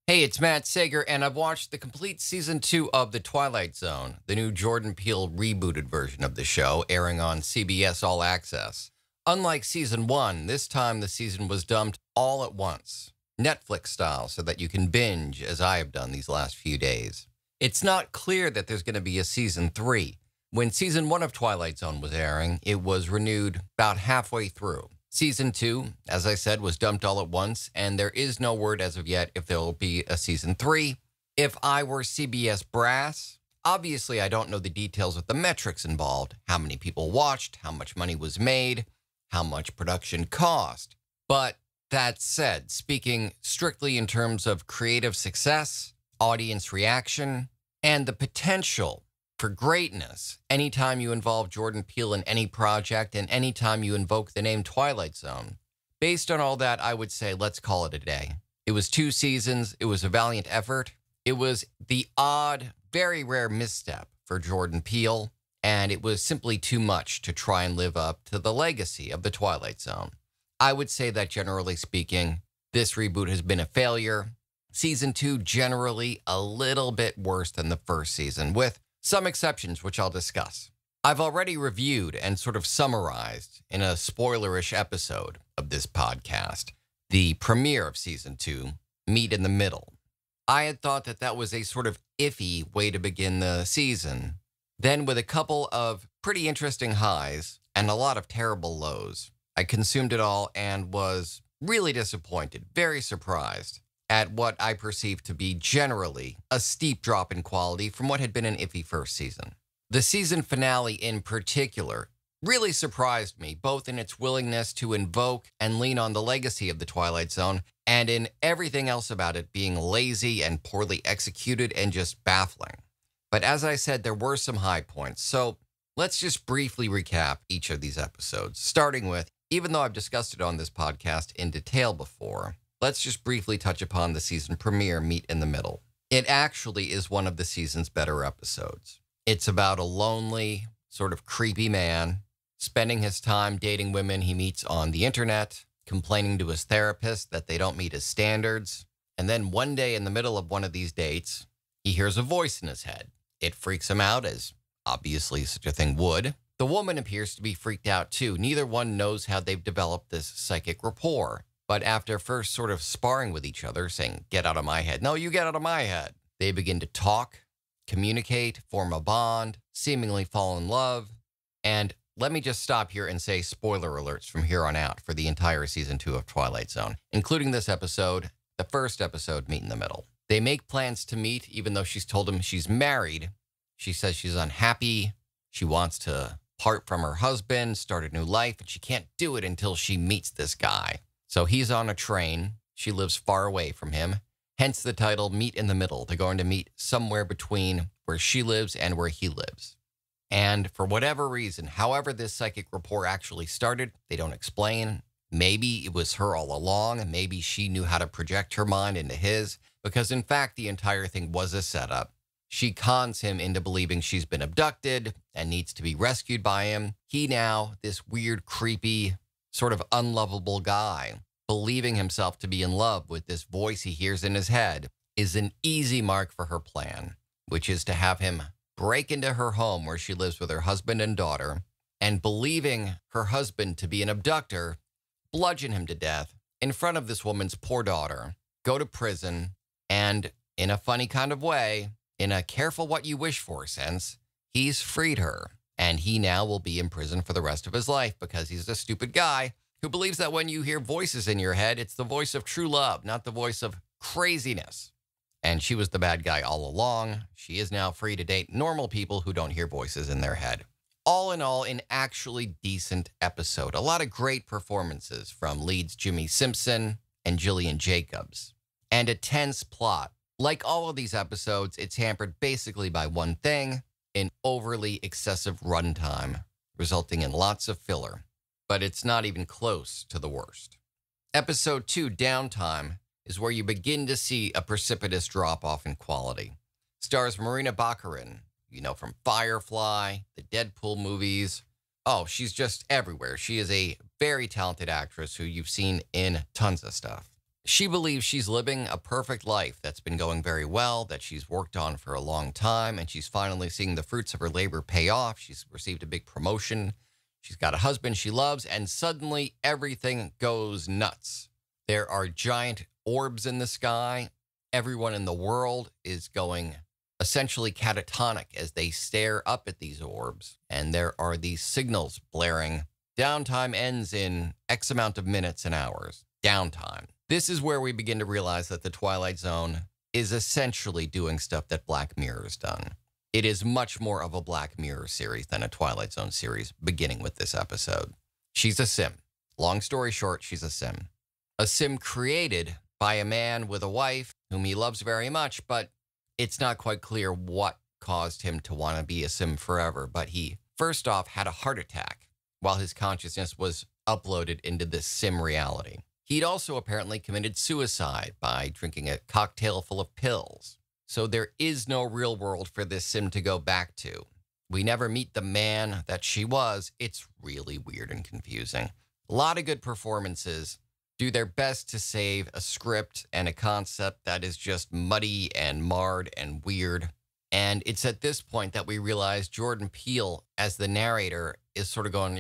Hey, it's Matt Sager, and I've watched the complete season 2 of The Twilight Zone, the new Jordan Peele rebooted version of the show, airing on CBS All Access. Unlike season 1, this time the season was dumped all at once, Netflix style, so that you can binge, as I have done these last few days. It's not clear that there's going to be a season 3. When season 1 of Twilight Zone was airing, it was renewed about halfway through. Season 2, as I said, was dumped all at once, and there is no word as of yet if there will be a season 3. If I were CBS brass, obviously I don't know the details of the metrics involved, how many people watched, how much money was made, how much production cost. But that said, speaking strictly in terms of creative success, audience reaction, and the potential for greatness, anytime you involve Jordan Peele in any project and anytime you invoke the name Twilight Zone. Based on all that, I would say let's call it a day. It was 2 seasons. It was a valiant effort. It was the odd, very rare misstep for Jordan Peele, and it was simply too much to try and live up to the legacy of the Twilight Zone. I would say that generally speaking, this reboot has been a failure. Season 2 generally a little bit worse than the first season, with some exceptions, which I'll discuss. I've already reviewed and sort of summarized in a spoilerish episode of this podcast the premiere of season 2, Meet in the Middle. I had thought that that was a sort of iffy way to begin the season. Then with a couple of pretty interesting highs and a lot of terrible lows, I consumed it all and was really disappointed, very surprised at what I perceived to be generally a steep drop in quality from what had been an iffy first season. The season finale in particular really surprised me, both in its willingness to invoke and lean on the legacy of the Twilight Zone, and in everything else about it being lazy and poorly executed and just baffling. But as I said, there were some high points, so let's just briefly recap each of these episodes, starting with, even though I've discussed it on this podcast in detail before, let's just briefly touch upon the season premiere, Meet in the Middle. It actually is one of the season's better episodes. It's about a lonely, sort of creepy man spending his time dating women he meets on the internet, complaining to his therapist that they don't meet his standards. And then one day in the middle of one of these dates, he hears a voice in his head. It freaks him out, as obviously such a thing would. The woman appears to be freaked out too. Neither one knows how they've developed this psychic rapport. But after first sort of sparring with each other, saying, "Get out of my head. No, you get out of my head." They begin to talk, communicate, form a bond, seemingly fall in love. And let me just stop here and say spoiler alerts from here on out for the entire season 2 of Twilight Zone, including this episode, the first episode, Meet in the Middle. They make plans to meet, even though she's told him she's married. She says she's unhappy. She wants to part from her husband, start a new life, and she can't do it until she meets this guy. So he's on a train. She lives far away from him. Hence the title, Meet in the Middle. They're going to meet somewhere between where she lives and where he lives. And for whatever reason, however this psychic rapport actually started, they don't explain. Maybe it was her all along, and maybe she knew how to project her mind into his, because in fact, the entire thing was a setup. She cons him into believing she's been abducted and needs to be rescued by him. He now, this weird, creepy, sort of unlovable guy, believing himself to be in love with this voice he hears in his head, is an easy mark for her plan, which is to have him break into her home where she lives with her husband and daughter, and believing her husband to be an abductor, bludgeon him to death in front of this woman's poor daughter, go to prison, and in a funny kind of way, in a careful what you wish for sense, he's freed her. And he now will be in prison for the rest of his life because he's a stupid guy who believes that when you hear voices in your head, it's the voice of true love, not the voice of craziness. And she was the bad guy all along. She is now free to date normal people who don't hear voices in their head. All in all, an actually decent episode. A lot of great performances from leads Jimmy Simpson and Jillian Jacobs. And a tense plot. Like all of these episodes, it's hampered basically by one thing: an overly excessive runtime, resulting in lots of filler. But it's not even close to the worst. Episode 2, Downtime, is where you begin to see a precipitous drop-off in quality. Stars Marina Baccarin, you know, from Firefly, the Deadpool movies. Oh, she's just everywhere. She is a very talented actress who you've seen in tons of stuff. She believes she's living a perfect life that's been going very well, that she's worked on for a long time, and she's finally seeing the fruits of her labor pay off. She's received a big promotion. She's got a husband she loves, and suddenly everything goes nuts. There are giant orbs in the sky. Everyone in the world is going essentially catatonic as they stare up at these orbs. And there are these signals blaring. Downtime ends in X amount of minutes and hours. Downtime. This is where we begin to realize that the Twilight Zone is essentially doing stuff that Black Mirror has done. It is much more of a Black Mirror series than a Twilight Zone series, beginning with this episode. She's a sim. Long story short, she's a sim. A sim created by a man with a wife whom he loves very much, but it's not quite clear what caused him to want to be a sim forever. But he, first off, had a heart attack while his consciousness was uploaded into this sim reality. He'd also apparently committed suicide by drinking a cocktail full of pills. So there is no real world for this sim to go back to. We never meet the man that she was. It's really weird and confusing. A lot of good performances do their best to save a script and a concept that is just muddy and marred and weird. And it's at this point that we realize Jordan Peele, as the narrator, is sort of going,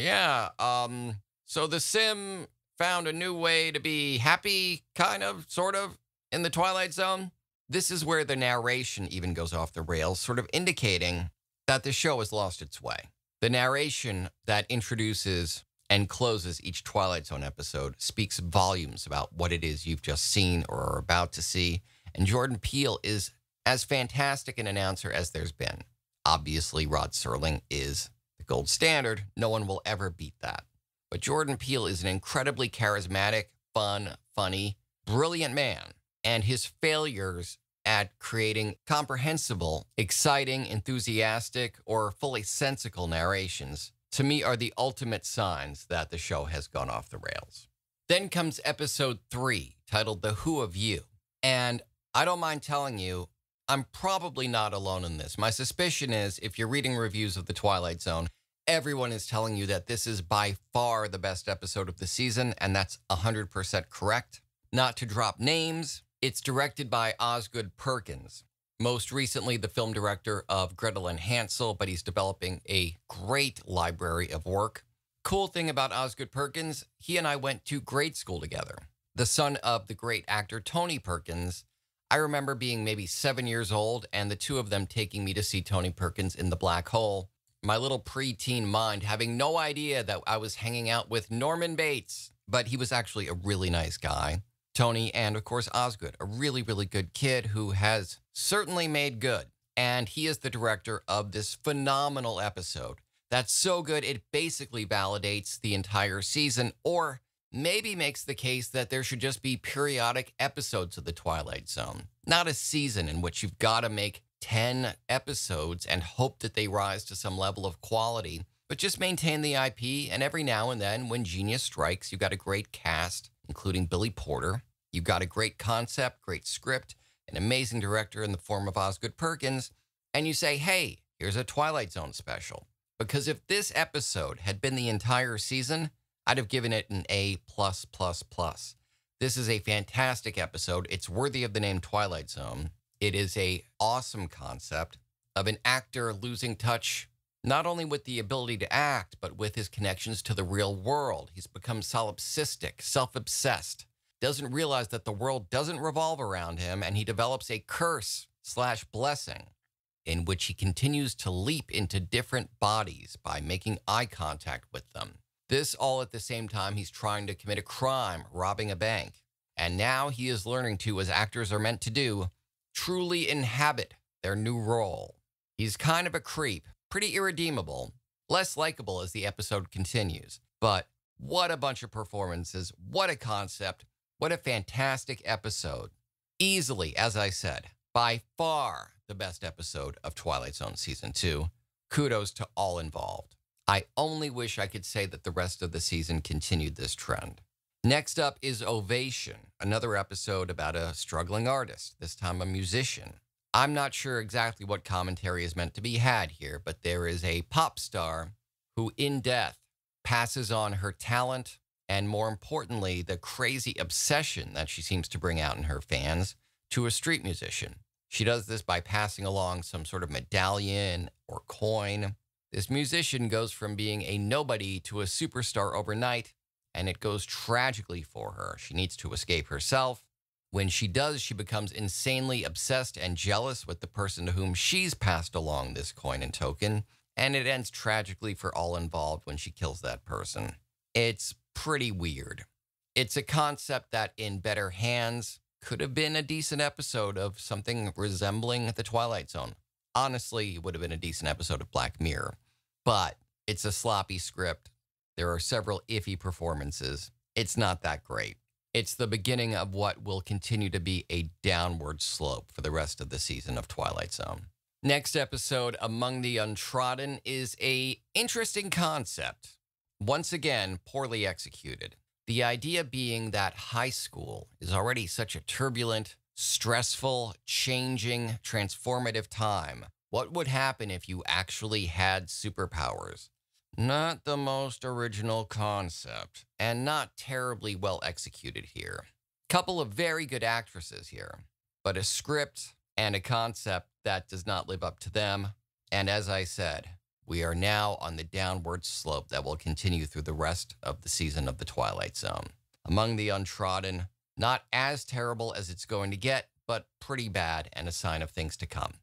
so the sim found a new way to be happy, kind of, sort of, in the Twilight Zone. This is where the narration even goes off the rails, sort of indicating that the show has lost its way. The narration that introduces and closes each Twilight Zone episode speaks volumes about what it is you've just seen or are about to see. And Jordan Peele is as fantastic an announcer as there's been. Obviously, Rod Serling is the gold standard. No one will ever beat that. But Jordan Peele is an incredibly charismatic, fun, funny, brilliant man. And his failures at creating comprehensible, exciting, enthusiastic, or fully sensical narrations, to me, are the ultimate signs that the show has gone off the rails. Then comes episode 3, titled The Who of You. And I don't mind telling you, I'm probably not alone in this. My suspicion is, if you're reading reviews of The Twilight Zone, everyone is telling you that this is by far the best episode of the season, and that's 100% correct. Not to drop names, it's directed by Osgood Perkins. Most recently, the film director of Gretel and Hansel, but he's developing a great library of work. Cool thing about Osgood Perkins, he and I went to grade school together. The son of the great actor Tony Perkins, I remember being maybe 7 years old and the two of them taking me to see Tony Perkins in The Black Hole. My little preteen mind having no idea that I was hanging out with Norman Bates, but he was actually a really nice guy. Tony and, of course, Osgood, a really, really good kid who has certainly made good. And he is the director of this phenomenal episode that's so good it basically validates the entire season, or maybe makes the case that there should just be periodic episodes of The Twilight Zone. Not a season in which you've got to make 10 episodes and hope that they rise to some level of quality, but just maintain the IP, and every now and then, when genius strikes, you've got a great cast, including Billy Porter. You've got a great concept, great script, an amazing director in the form of Osgood Perkins, and you say, hey, here's a Twilight Zone special. Because if this episode had been the entire season, I'd have given it an A+++. This is a fantastic episode. It's worthy of the name Twilight Zone. It is an awesome concept of an actor losing touch, not only with the ability to act, but with his connections to the real world. He's become solipsistic, self-obsessed, doesn't realize that the world doesn't revolve around him, and he develops a curse/blessing in which he continues to leap into different bodies by making eye contact with them. This all at the same time he's trying to commit a crime, robbing a bank. And now he is learning to, as actors are meant to do, truly inhabit their new role. He's kind of a creep, pretty irredeemable, less likable as the episode continues. But what a bunch of performances, what a concept, what a fantastic episode. Easily, as I said, by far the best episode of Twilight Zone Season 2. Kudos to all involved. I only wish I could say that the rest of the season continued this trend. Next up is Ovation, another episode about a struggling artist, this time a musician. I'm not sure exactly what commentary is meant to be had here, but there is a pop star who, in death, passes on her talent, and more importantly, the crazy obsession that she seems to bring out in her fans to a street musician. She does this by passing along some sort of medallion or coin. This musician goes from being a nobody to a superstar overnight, and it goes tragically for her. She needs to escape herself. When she does, she becomes insanely obsessed and jealous with the person to whom she's passed along this coin and token, and it ends tragically for all involved when she kills that person. It's pretty weird. It's a concept that in better hands could have been a decent episode of something resembling The Twilight Zone. Honestly, it would have been a decent episode of Black Mirror, but it's a sloppy script. There are several iffy performances. It's not that great. It's the beginning of what will continue to be a downward slope for the rest of the season of Twilight Zone. Next episode, Among the Untrodden, is a interesting concept. Once again, poorly executed. The idea being that high school is already such a turbulent, stressful, changing, transformative time. What would happen if you actually had superpowers? Not the most original concept, and not terribly well executed here. Couple of very good actresses here, but a script and a concept that does not live up to them. And as I said, we are now on the downward slope that will continue through the rest of the season of The Twilight Zone. Among the Untrodden, not as terrible as it's going to get, but pretty bad and a sign of things to come.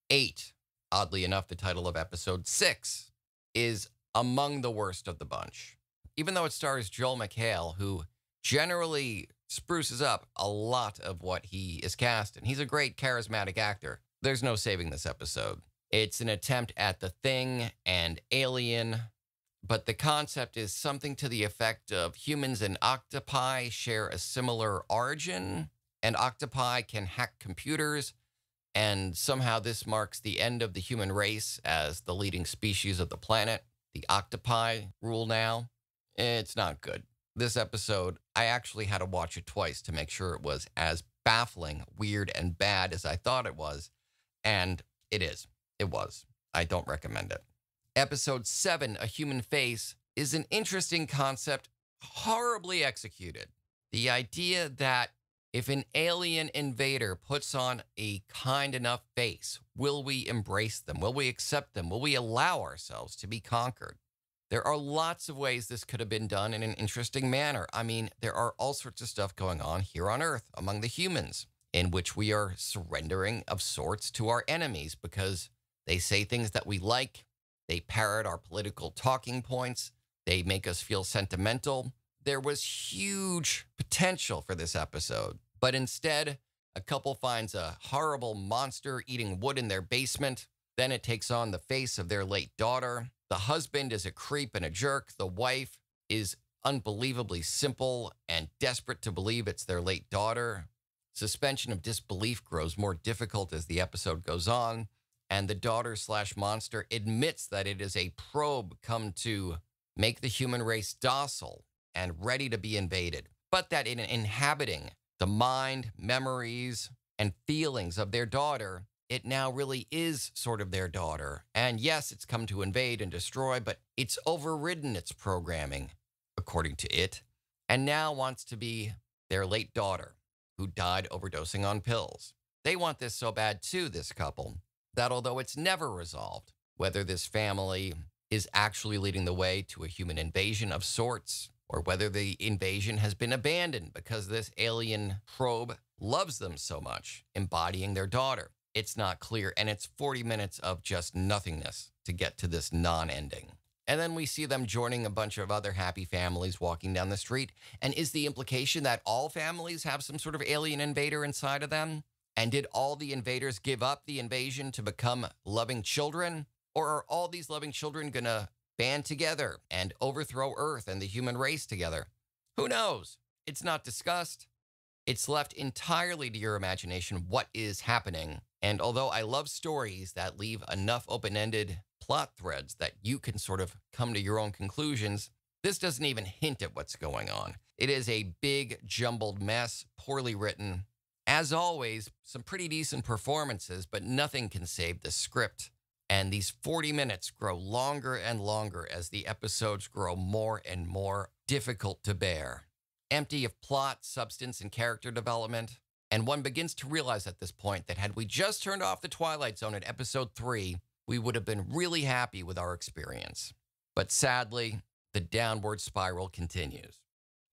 8, oddly enough, the title of episode 6, is among the worst of the bunch. Even though it stars Joel McHale, who generally spruces up a lot of what he is cast, and he's a great charismatic actor, there's no saving this episode. It's an attempt at The Thing and Alien, but the concept is something to the effect of humans and octopi share a similar origin, and octopi can hack computers, and somehow this marks the end of the human race as the leading species of the planet. The octopi rule now. It's not good. This episode, I actually had to watch it twice to make sure it was as baffling, weird, and bad as I thought it was, and it is. It was. I don't recommend it. Episode 7, A Human Face, is an interesting concept, horribly executed. The idea that if an alien invader puts on a kind enough face, will we embrace them? Will we accept them? Will we allow ourselves to be conquered? There are lots of ways this could have been done in an interesting manner. I mean, there are all sorts of stuff going on here on Earth among the humans, in which we are surrendering of sorts to our enemies because they say things that we like. They parrot our political talking points. They make us feel sentimental. There was huge potential for this episode, but instead, a couple finds a horrible monster eating wood in their basement. Then it takes on the face of their late daughter. The husband is a creep and a jerk. The wife is unbelievably simple and desperate to believe it's their late daughter. Suspension of disbelief grows more difficult as the episode goes on, and the daughter/monster admits that it is a probe come to make the human race docile and ready to be invaded, but that in inhabiting the mind, memories, and feelings of their daughter, it now really is sort of their daughter. And yes, it's come to invade and destroy, but it's overridden its programming, according to it, and now wants to be their late daughter, who died overdosing on pills. They want this so bad too, this couple, that although it's never resolved whether this family is actually leading the way to a human invasion of sorts, or whether the invasion has been abandoned because this alien probe loves them so much, embodying their daughter. It's not clear, and it's 40 minutes of just nothingness to get to this non-ending. And then we see them joining a bunch of other happy families walking down the street. And is the implication that all families have some sort of alien invader inside of them? And did all the invaders give up the invasion to become loving children? Or are all these loving children going to band together and overthrow Earth and the human race together? Who knows? It's not discussed. It's left entirely to your imagination what is happening. And although I love stories that leave enough open-ended plot threads that you can sort of come to your own conclusions, this doesn't even hint at what's going on. It is a big, jumbled mess, poorly written. As always, some pretty decent performances, but nothing can save the script. And these 40 minutes grow longer and longer as the episodes grow more and more difficult to bear, empty of plot, substance, and character development. And one begins to realize at this point that had we just turned off the Twilight Zone at episode 3, we would have been really happy with our experience. But sadly, the downward spiral continues.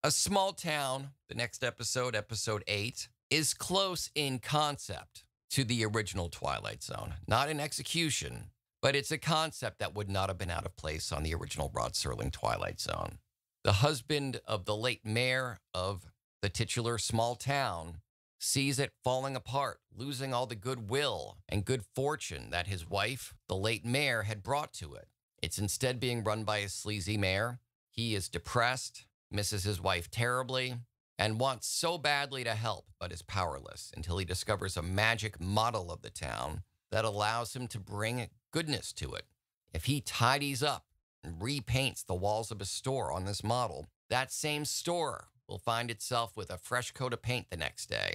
A small town, the next episode, episode 8, is close in concept to the original Twilight Zone. Not in execution, but it's a concept that would not have been out of place on the original Rod Serling Twilight Zone. The husband of the late mayor of the titular small town sees it falling apart, losing all the goodwill and good fortune that his wife, the late mayor, had brought to it. It's instead being run by a sleazy mayor. He is depressed, misses his wife terribly, and wants so badly to help, but is powerless until he discovers a magic model of the town that allows him to bring goodness to it. If he tidies up and repaints the walls of a store on this model, that same store will find itself with a fresh coat of paint the next day.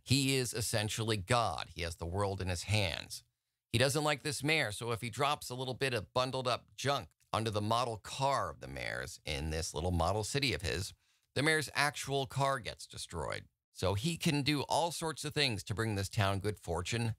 He is essentially God. He has the world in his hands. He doesn't like this mayor, so if he drops a little bit of bundled up junk onto the model car of the mayor's in this little model city of his, the mayor's actual car gets destroyed. So he can do all sorts of things to bring this town good fortune,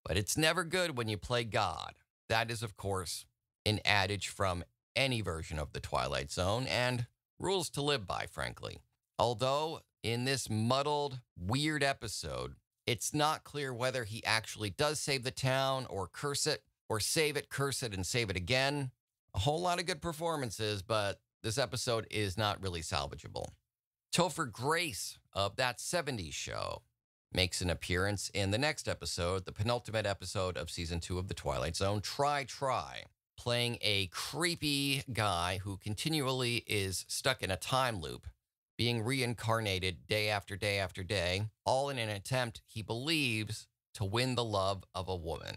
but it's never good when you play God. That is, of course, an adage from any version of the Twilight Zone and rules to live by, frankly. Although, in this muddled, weird episode, it's not clear whether he actually does save the town or curse it, or save it, curse it, and save it again. A whole lot of good performances, but this episode is not really salvageable. Topher Grace of That 70s Show makes an appearance in the next episode, the penultimate episode of Season 2 of The Twilight Zone, Try, playing a creepy guy who continually is stuck in a time loop, being reincarnated day after day after day, all in an attempt, he believes, to win the love of a woman.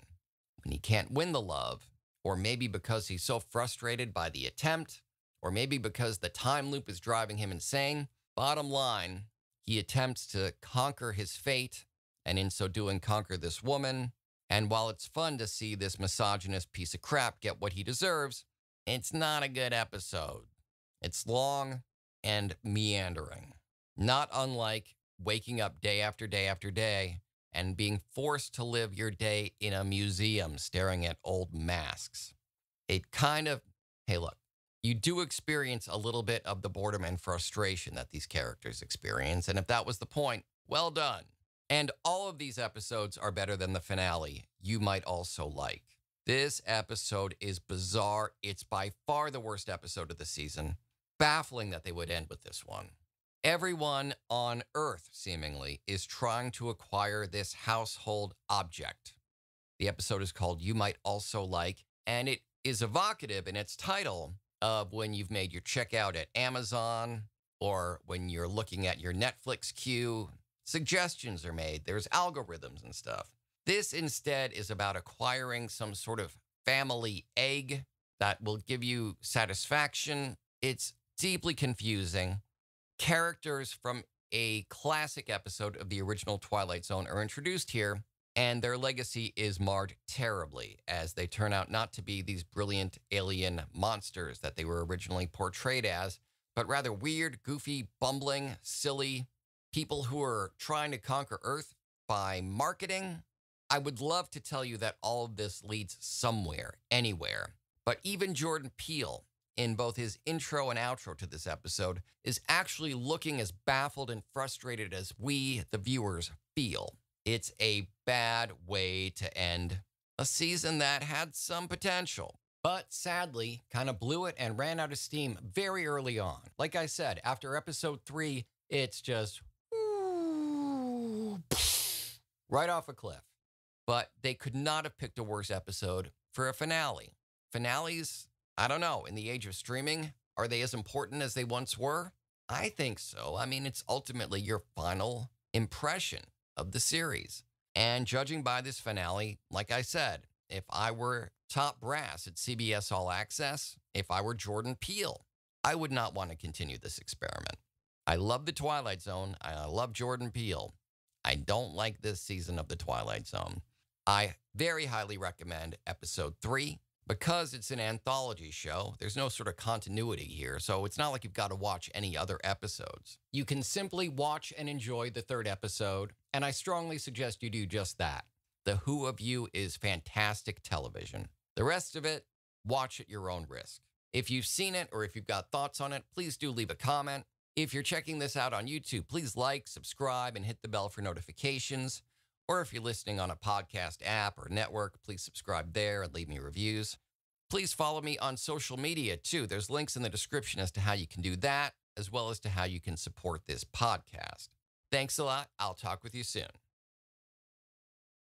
When he can't win the love, or maybe because he's so frustrated by the attempt, or maybe because the time loop is driving him insane, bottom line, he attempts to conquer his fate, and in so doing conquer this woman. And while it's fun to see this misogynist piece of crap get what he deserves, it's not a good episode. It's long and meandering, not unlike waking up day after day after day and being forced to live your day in a museum staring at old masks. It kind of, hey, look, you do experience a little bit of the boredom and frustration that these characters experience, and if that was the point, well done. And all of these episodes are better than the finale you might also like. This episode is bizarre. It's by far the worst episode of the season. Baffling that they would end with this one. Everyone on Earth, seemingly, is trying to acquire this household object. The episode is called You Might Also Like, and it is evocative in its title of when you've made your checkout at Amazon or when you're looking at your Netflix queue. Suggestions are made. There's algorithms and stuff. This instead is about acquiring some sort of family egg that will give you satisfaction. It's deeply confusing. Characters from a classic episode of the original Twilight Zone are introduced here, and their legacy is marred terribly as they turn out not to be these brilliant alien monsters that they were originally portrayed as, but rather weird, goofy, bumbling, silly people who are trying to conquer Earth by marketing. I would love to tell you that all of this leads somewhere, anywhere. But even Jordan Peele, in both his intro and outro to this episode, is actually looking as baffled and frustrated as we, the viewers, feel. It's a bad way to end a season that had some potential, but sadly kind of blew it and ran out of steam very early on. Like I said, after episode 3, it's just right off a cliff. But they could not have picked a worse episode for a finale. Finales, I don't know, in the age of streaming, are they as important as they once were? I think so. I mean, it's ultimately your final impression of the series. And judging by this finale, like I said, if I were top brass at CBS All Access, if I were Jordan Peele, I would not want to continue this experiment. I love The Twilight Zone. I love Jordan Peele. I don't like this season of The Twilight Zone. I very highly recommend episode 3, Because it's an anthology show, there's no sort of continuity here, so it's not like you've got to watch any other episodes. You can simply watch and enjoy the third episode, and I strongly suggest you do just that. The Who of You is fantastic television. The rest of it, watch at your own risk. If you've seen it or if you've got thoughts on it, please do leave a comment. If you're checking this out on YouTube, please like, subscribe, and hit the bell for notifications. Or if you're listening on a podcast app or network, please subscribe there and leave me reviews. Please follow me on social media too. There's links in the description as to how you can do that, as well as to how you can support this podcast. Thanks a lot. I'll talk with you soon.